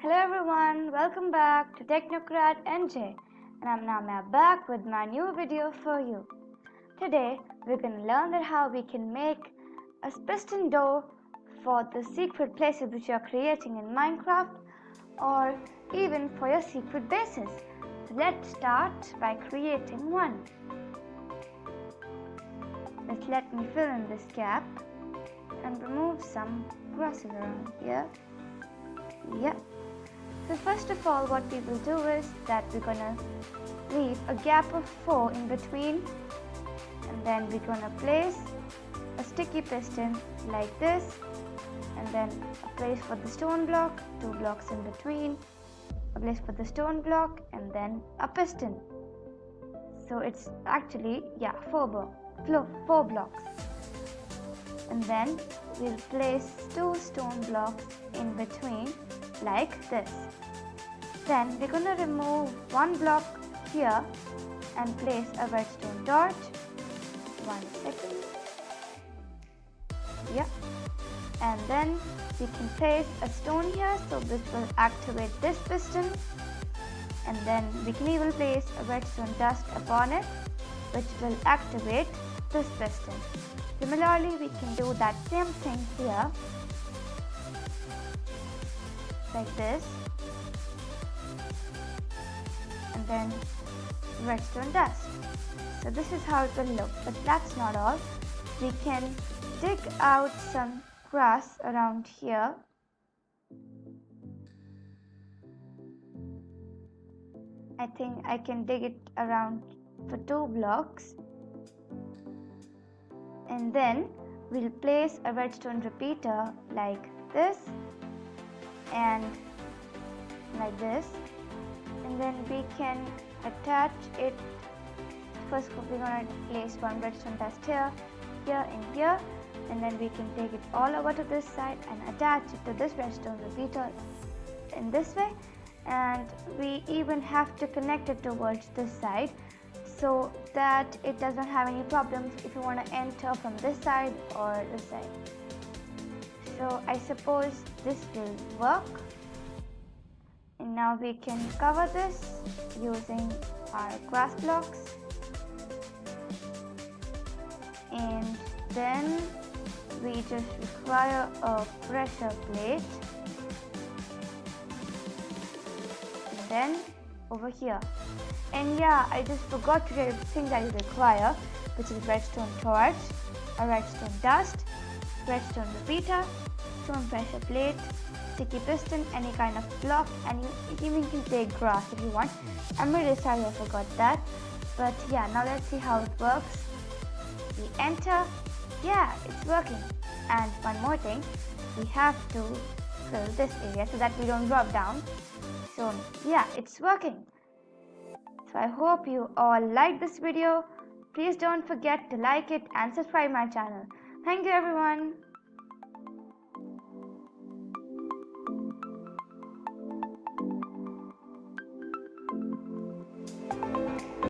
Hello everyone, welcome back to Technocrat NJ, and I'm Namya back with my new video for you. Today we're going to learn that how we can make a piston door for the secret places which you are creating in Minecraft or even for your secret bases. So let's start by creating one. Just let me fill in this gap and remove some grasses around here. Yep. So first of all, what we will do is that we're gonna leave a gap of 4 in between, and then we're gonna place a sticky piston like this, and then a place for the stone block, 2 blocks in between, a place for the stone block, and then a piston. So it's actually 4 blocks. And then we'll place 2 stone blocks in between like this. Then we're going to remove 1 block here and place a redstone torch. 1 second. And then we can place a stone here, so which will activate this piston. And then we can even place a redstone dust upon it, which will activate this piston. Similarly, we can do that same thing here, like this, and then redstone dust. So this is how it will look, but that's not all. We can dig out some grass around here. I think I can dig it around for 2 blocks. And then we'll place a redstone repeater like this and like this, and then we can attach it. First we're going to place 1 redstone dust here, here and here, and then we can take it all over to this side and attach it to this redstone repeater in this way, and we even have to connect it towards this side so that it doesn't have any problems if you want to enter from this side or this side. So I suppose this will work. And now we can cover this using our grass blocks. And then we just require a pressure plate. And then over here. And I just forgot to get the thing that you require, which is redstone torch, a redstone dust, redstone repeater, stone pressure plate, sticky piston, any kind of block, and you even can take grass if you want. I'm really sorry I forgot that. But now let's see how it works. We enter. It's working. And one more thing, we have to fill this area so that we don't drop down. So it's working. So I hope you all like this video. Please don't forget to like it and subscribe my channel. Thank you everyone.